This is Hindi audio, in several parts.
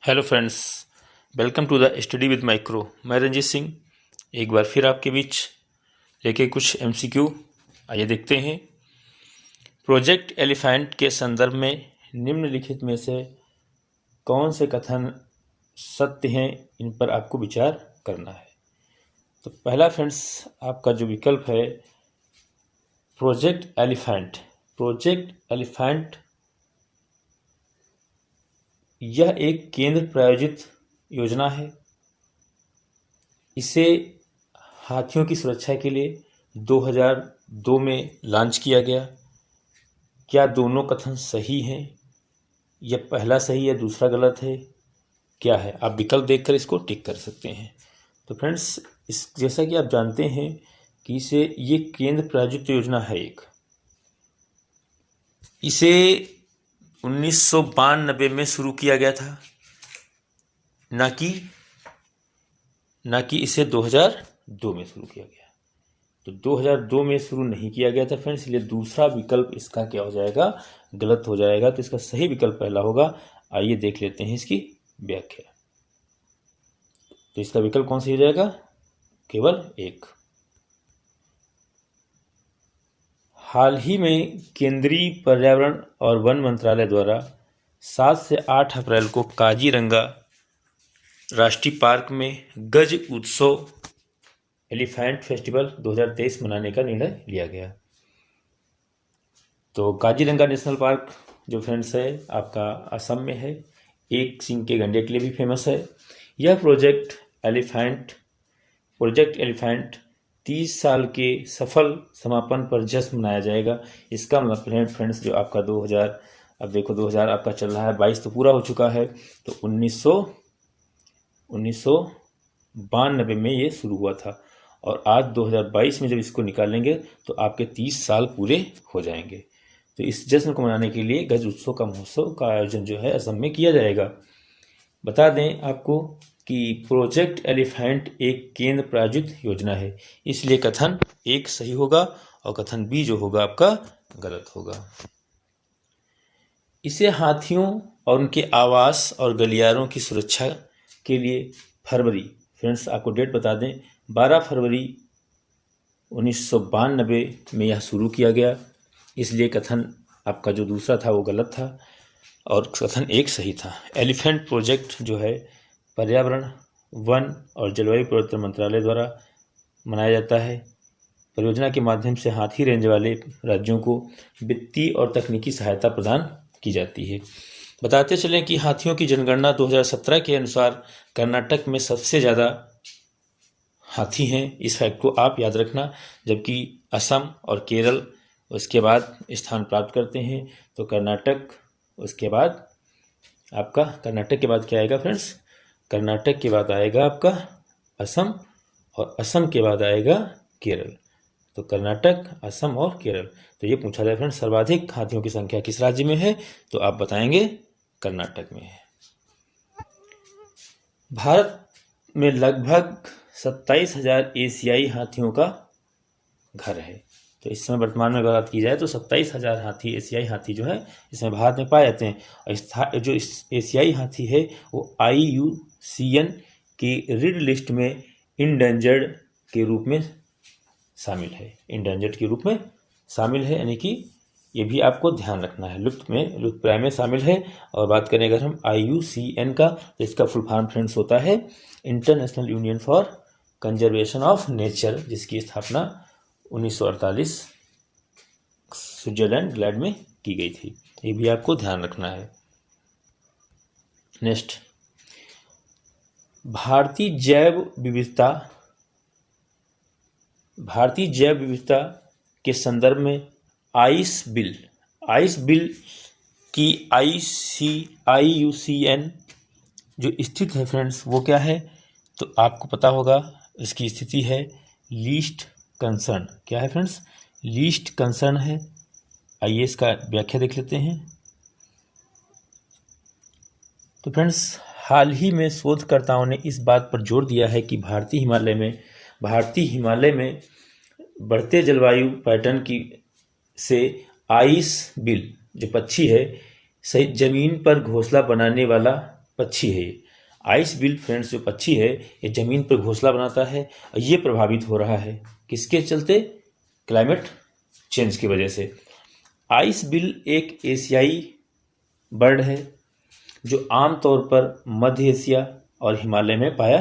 Hello friends, welcome to the study with micro. मैं रंजीत सिंह एक बार फिर आपके बीच लेके कुछ एमसीक्यू आइए देखते हैं। प्रोजेक्ट एलिफेंट के संदर्भ में निम्नलिखित में से कौन से कथन सत्य हैं, इन पर आपको विचार करना है। तो पहला फ्रेंड्स, आपका जो विकल्प है प्रोजेक्ट एलिफेंट यह एक केंद्र प्रायोजित योजना है। इसे हाथियों की सुरक्षा के लिए 2002 में लॉन्च किया गया। क्या दोनों कथन सही हैं? यह पहला सही है, दूसरा गलत है, क्या है? आप विकल्प देखकर इसको टिक कर सकते हैं। तो फ्रेंड्स, जैसा कि आप जानते हैं कि ये केंद्र प्रायोजित योजना है इसे 1992 में शुरू किया गया था, ना कि इसे 2002 में शुरू किया गया। तो 2002 में शुरू नहीं किया गया था फ्रेंड्स, इसलिए दूसरा विकल्प इसका क्या हो जाएगा? गलत हो जाएगा। तो इसका सही विकल्प पहला होगा। आइए देख लेते हैं इसकी व्याख्या। तो इसका विकल्प कौन सा हो जाएगा? केवल एक। हाल ही में केंद्रीय पर्यावरण और वन मंत्रालय द्वारा 7 से 8 अप्रैल को काजीरंगा राष्ट्रीय पार्क में गज उत्सव एलिफेंट फेस्टिवल 2023 मनाने का निर्णय लिया गया। तो काजीरंगा नेशनल पार्क जो फ्रेंड्स है आपका असम में है, एक सींग के गैंडे के लिए भी फेमस है। यह प्रोजेक्ट एलिफेंट 30 साल के सफल समापन पर जश्न मनाया जाएगा। इसका मतलब फ्रेंड्स जो आपका 2000 अब देखो 2000 आपका चल रहा है, 22 तो पूरा हो चुका है। तो 1992 में ये शुरू हुआ था और आज 2022 में जब इसको निकालेंगे तो आपके 30 साल पूरे हो जाएंगे। तो इस जश्न को मनाने के लिए गज उत्सव का महोत्सव का आयोजन जो है असम में किया जाएगा। बता दें आपको कि प्रोजेक्ट एलिफेंट एक केंद्र प्रायोजित योजना है, इसलिए कथन एक सही होगा और कथन बी जो होगा आपका गलत होगा। इसे हाथियों और उनके आवास और गलियारों की सुरक्षा के लिए फ्रेंड्स आपको डेट बता दें, 12 फरवरी 1992 में यह शुरू किया गया, इसलिए कथन आपका जो दूसरा था वो गलत था और कथन एक सही था। एलिफेंट प्रोजेक्ट जो है पर्यावरण, वन और जलवायु परिवर्तन मंत्रालय द्वारा मनाया जाता है। परियोजना के माध्यम से हाथी रेंज वाले राज्यों को वित्तीय और तकनीकी सहायता प्रदान की जाती है। बताते चलें कि हाथियों की जनगणना 2017 के अनुसार कर्नाटक में सबसे ज़्यादा हाथी हैं। इस फैक्ट को आप याद रखना, जबकि असम और केरल उसके बाद स्थान प्राप्त करते हैं। तो कर्नाटक, उसके बाद आपका कर्नाटक के बाद क्या आएगा फ्रेंड्स? कर्नाटक के बाद आएगा आपका असम और असम के बाद आएगा केरल। तो कर्नाटक, असम और केरल। तो ये पूछा जाए फ्रेंड्स सर्वाधिक हाथियों की संख्या किस राज्य में है, तो आप बताएंगे कर्नाटक में है। भारत में लगभग 27,000 एशियाई हाथियों का घर है। तो इस समय वर्तमान में अगर बात की जाए तो 27,000 एशियाई हाथी जो है इसमें भारत में पाए जाते हैं। और जो एशियाई हाथी है वो IUCN की रेड लिस्ट में इंडेंजर्ड के रूप में शामिल है, यानी कि ये भी आपको ध्यान रखना है, लुप्तप्राय में शामिल है। और बात करें अगर हम IUCN का, तो इसका फुल फॉर्म फ्रेंड्स होता है international union for conservation of nature, जिसकी स्थापना 1948 स्विट्जरलैंड ग्लैड में की गई थी। ये भी आपको ध्यान रखना है। नेक्स्ट, भारतीय जैव विविधता के संदर्भ में आइस बिल की IUCN जो स्थित है फ्रेंड्स वो क्या है? तो आपको पता होगा इसकी स्थिति है लीस्ट कंसर्न। क्या है फ्रेंड्स? लीस्ट कंसर्न है। आइए इसका व्याख्या देख लेते हैं। तो फ्रेंड्स, हाल ही में शोधकर्ताओं ने इस बात पर जोर दिया है कि भारतीय हिमालय में बढ़ते जलवायु पैटर्न से आइस बिल जो पक्षी है सही जमीन पर घोंसला बनाने वाला पक्षी है ये। आइस बिल फ्रेंड्स जो पक्षी है ये ज़मीन पर घोंसला बनाता है और ये प्रभावित हो रहा है किसके चलते? क्लाइमेट चेंज की वजह से। आइस बिल एक एशियाई बर्ड है जो आमतौर पर मध्य एशिया और हिमालय में पाया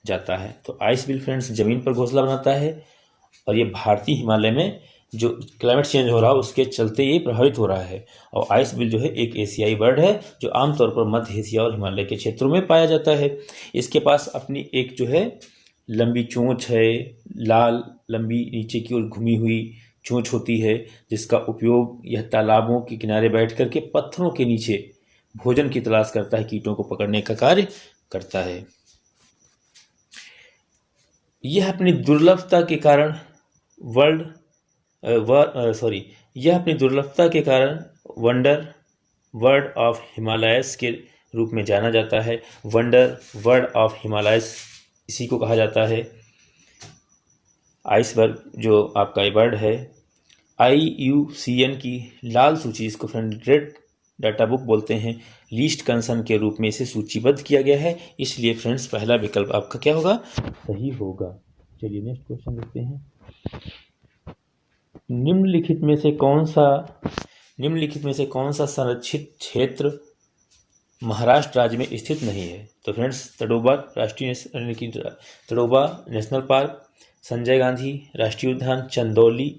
जाता है। तो आइस बिल फ्रेंड्स ज़मीन पर घोंसला बनाता है और ये भारतीय हिमालय में जो क्लाइमेट चेंज हो रहा है उसके चलते ये प्रभावित हो रहा है। और आइस बिल जो है एक एशियाई बर्ड है जो आमतौर पर मध्य एशिया और हिमालय के क्षेत्रों में पाया जाता है। इसके पास अपनी एक जो है लंबी चोंच है, लाल लंबी नीचे की ओर घुमी हुई चोंच होती है जिसका उपयोग यह तालाबों के किनारे बैठ करके पत्थरों के नीचे भोजन की तलाश करता है, कीटों को पकड़ने का कार्य करता है। यह अपनी दुर्लभता के कारण वंडर वर्ड ऑफ हिमालयस के रूप में जाना जाता है। वंडर वर्ड ऑफ हिमालयस इसी को कहा जाता है। आइसबर्ग जो आपका ये बर्ड है IUCN की लाल सूची, इसको फ्रेंड रेड डाटा बुक बोलते हैं, लीस्ट कंसर्न के रूप में इसे सूचीबद्ध किया गया है। इसलिए फ्रेंड्स पहला विकल्प आपका क्या होगा? सही होगा। चलिए नेक्स्ट क्वेश्चन देखते हैं। निम्नलिखित में से कौन सा संरक्षित क्षेत्र महाराष्ट्र राज्य में स्थित नहीं है? तो friends Tadoba Tadoba national park, Sanjay Gandhi राष्ट्रीय उद्यान, चंदौली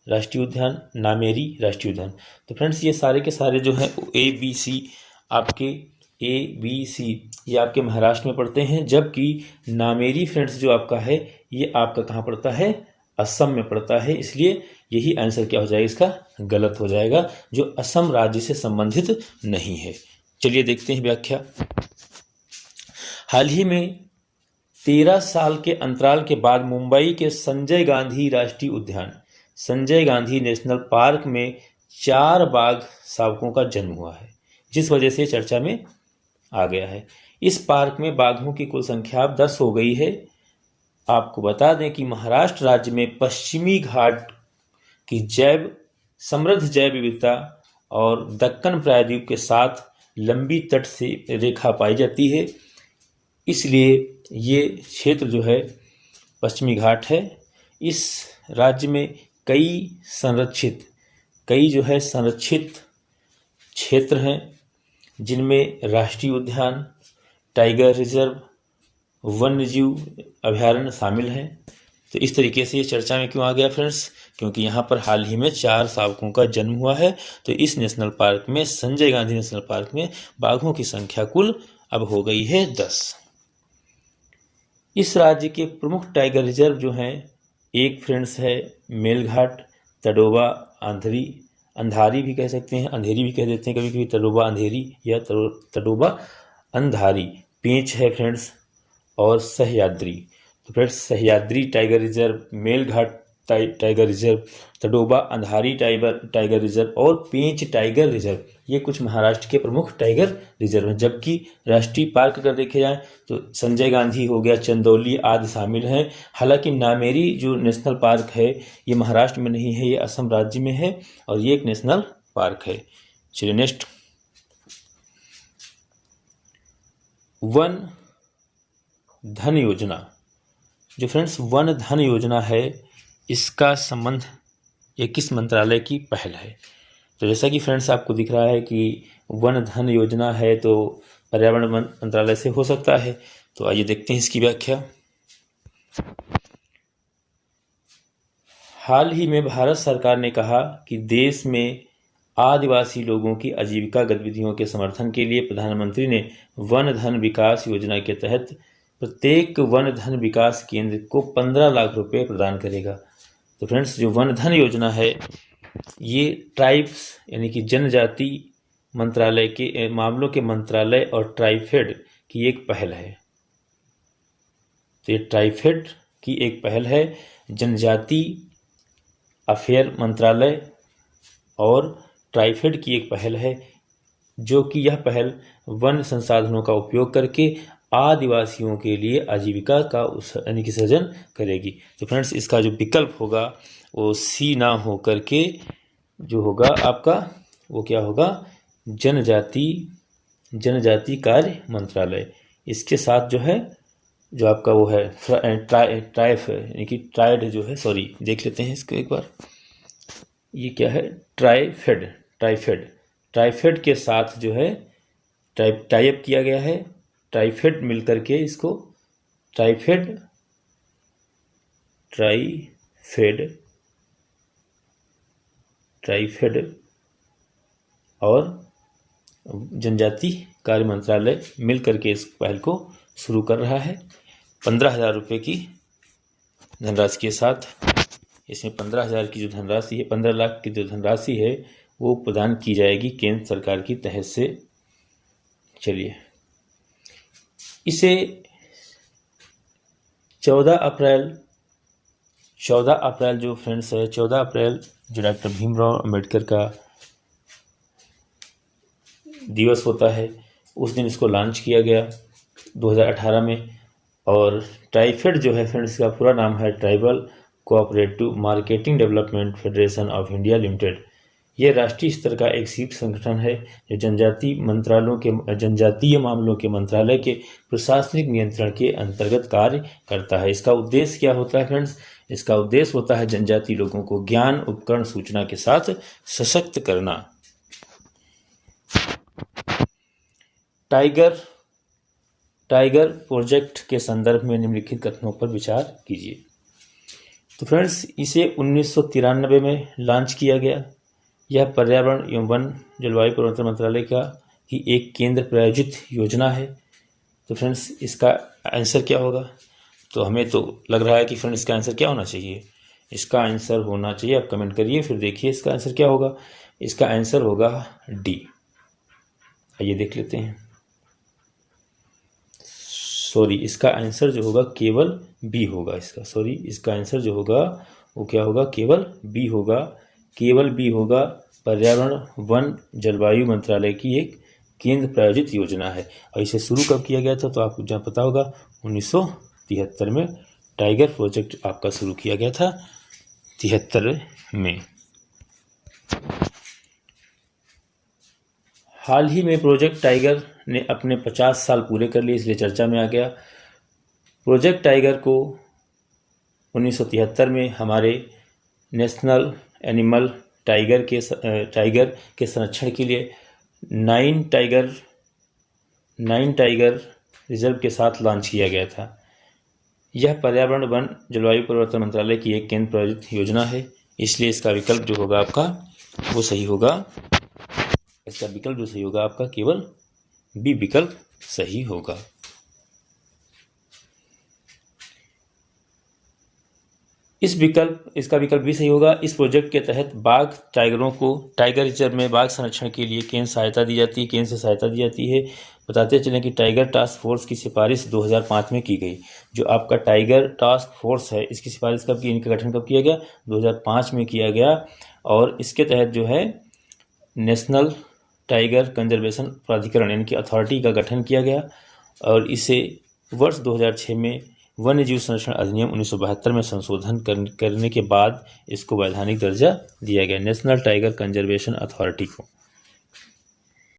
राष्ट्रीय उद्यान, नामेरी राष्ट्रीय उद्यान। तो फ्रेंड्स ये सारे के सारे जो हैं ABC ये आपके महाराष्ट्र में पड़ते हैं, जबकि नामेरी फ्रेंड्स जो आपका है ये आपका कहाँ पड़ता है? असम में पड़ता है। इसलिए यही आंसर क्या हो जाएगा? इसका गलत हो जाएगा, जो असम राज्य से संबंधित नहीं है। चलिए देखते हैं व्याख्या। हाल ही में 13 साल के अंतराल के बाद मुंबई के संजय गांधी राष्ट्रीय उद्यान, संजय गांधी नेशनल पार्क में 4 बाघ शावकों का जन्म हुआ है, जिस वजह से चर्चा में आ गया है। इस पार्क में बाघों की कुल संख्या 10 हो गई है। आपको बता दें कि महाराष्ट्र राज्य में पश्चिमी घाट की समृद्ध जैव विविधता और दक्कन प्रायद्वीप के साथ लंबी तट से रेखा पाई जाती है। इसलिए ये क्षेत्र जो है पश्चिमी घाट है। इस राज्य में कई संरक्षित क्षेत्र हैं, जिनमें राष्ट्रीय उद्यान, टाइगर रिजर्व, वन्यजीव अभयारण्य शामिल हैं। तो इस तरीके से ये चर्चा में क्यों आ गया फ्रेंड्स? क्योंकि यहाँ पर हाल ही में 4 शावकों का जन्म हुआ है। तो इस नेशनल पार्क में, संजय गांधी नेशनल पार्क में बाघों की संख्या कुल अब हो गई है 10। इस राज्य के प्रमुख टाइगर रिजर्व जो हैं, एक फ्रेंड्स है मेलघाट, तडोबा अंधारी भी कह सकते हैं, अंधेरी भी कह देते हैं कभी कभी, तडोबा अंधेरी या तडोबा अंधारी, पेंच है फ्रेंड्स, और सह्याद्री। तो friends Sahyadri tiger reserve, Melghat tiger reserve, Tadoba Andhari tiger reserve और पेंच टाइगर रिजर्व, ये कुछ महाराष्ट्र के प्रमुख टाइगर रिजर्व हैं। जबकि राष्ट्रीय पार्क अगर देखे जाए तो संजय गांधी हो गया, चंदौली आदि शामिल हैं। हालांकि नामेरी जो नेशनल पार्क है ये महाराष्ट्र में नहीं है, ये असम राज्य में है और ये एक नेशनल पार्क है। चलिए नेक्स्ट, वन धन योजना। जो फ्रेंड्स वन धन योजना है, इसका संबंध ये किस मंत्रालय की पहल है? तो जैसा कि फ्रेंड्स आपको दिख रहा है कि वन धन योजना है तो पर्यावरण मंत्रालय से हो सकता है। तो आइए देखते हैं इसकी व्याख्या। हाल ही में भारत सरकार ने कहा कि देश में आदिवासी लोगों की आजीविका गतिविधियों के समर्थन के लिए प्रधानमंत्री ने वन धन विकास योजना के तहत प्रत्येक वन धन विकास केंद्र को 15 लाख रुपए प्रदान करेगा। तो फ्रेंड्स जो वन धन योजना है ये ट्राइब्स यानी कि जनजाति मंत्रालय के मामलों के मंत्रालय और ट्राइफेड की एक पहल है। तो ये ट्राइफेड की एक पहल है, जनजाति अफेयर मंत्रालय और ट्राइफेड की एक पहल है, जो कि यह पहल वन संसाधनों का उपयोग करके आदिवासियों के लिए आजीविका का यानी कि सृजन करेगी। तो फ्रेंड्स इसका जो विकल्प होगा वो सी ना हो करके जो होगा आपका वो क्या होगा? जनजाति जनजाति कार्य मंत्रालय। इसके साथ जो है जो आपका वो है ट्राइफ यानी कि ट्राइड जो है, सॉरी देख लेते हैं इसको एक बार, ये क्या है, ट्राइफेड के साथ जो है टाइप किया गया है। ट्राइफेड मिलकर के इसको ट्राइफेड और जनजाति कार्य मंत्रालय मिल करके इस पहल को शुरू कर रहा है। 15,000 रुपये की धनराशि के साथ, इसमें 15,000 की जो धनराशि है, 15 लाख की जो धनराशि है वो प्रदान की जाएगी केंद्र सरकार की तहत से। चलिए, इसे 14 अप्रैल जो फ्रेंड्स है, 14 अप्रैल जो डॉक्टर भीमराव अंबेडकर का दिवस होता है, उस दिन इसको लॉन्च किया गया 2018 में। और ट्राइफेड जो है फ्रेंड्स का पूरा नाम है tribal cooperative marketing development federation of India limited. ये राष्ट्रीय स्तर का एक सीट संगठन है जो जनजातीय मामलों के मंत्रालय के प्रशासनिक नियंत्रण के अंतर्गत कार्य करता है। इसका उद्देश्य क्या होता है फ्रेंड्स? इसका उद्देश्य होता है जनजातीय लोगों को ज्ञान, उपकरण, सूचना के साथ सशक्त करना। टाइगर प्रोजेक्ट के संदर्भ में निम्नलिखित कथनों पर विचार कीजिए। तो फ्रेंड्स, इसे 1993 में लॉन्च किया गया। यह पर्यावरण एवं वन जलवायु परिवर्तन मंत्रालय का ही एक केंद्र प्रायोजित योजना है। तो फ्रेंड्स, इसका आंसर क्या होगा? तो हमें तो लग रहा है कि फ्रेंड्स इसका आंसर क्या होना चाहिए? इसका आंसर होना चाहिए, आप कमेंट करिए फिर देखिए इसका आंसर क्या होगा। इसका आंसर होगा डी। आइए देख लेते हैं। सॉरी, इसका आंसर जो होगा केवल बी होगा। इसका आंसर जो होगा वो क्या होगा? केवल बी होगा। पर्यावरण वन जलवायु मंत्रालय की एक केंद्र प्रायोजित योजना है। और इसे शुरू कब किया गया था? तो आपको जहाँ पता होगा 1973 में टाइगर प्रोजेक्ट आपका शुरू किया गया था 73 में। हाल ही में प्रोजेक्ट टाइगर ने अपने 50 साल पूरे कर लिए, इसलिए चर्चा में आ गया। प्रोजेक्ट टाइगर को 1973 में हमारे नेशनल एनिमल टाइगर के संरक्षण के लिए 9 टाइगर रिजर्व के साथ लॉन्च किया गया था। यह पर्यावरण वन जलवायु परिवर्तन मंत्रालय की एक केंद्र प्रायोजित योजना है, इसलिए इसका विकल्प जो होगा आपका वो सही होगा। इसका विकल्प जो सही होगा आपका केवल बी विकल्प सही होगा। इसका विकल्प भी सही होगा। इस प्रोजेक्ट के तहत टाइगर रिजर्व में बाघ संरक्षण के लिए केंद्र से सहायता दी जाती है। बताते चलें कि टाइगर टास्क फोर्स की सिफारिश 2005 में की गई। जो आपका टाइगर टास्क फोर्स है, इसकी सिफारिश कब की, इनका गठन कब किया गया? 2005 में किया गया। और इसके तहत जो है नेशनल टाइगर कंजर्वेशन प्राधिकरण यानी कि अथॉरिटी का गठन किया गया। और इसे वर्ष 2006 में वन्य जीव संरक्षण अधिनियम 1972 में संशोधन करने के बाद इसको वैधानिक दर्जा दिया गया, नेशनल टाइगर कंजर्वेशन अथॉरिटी को।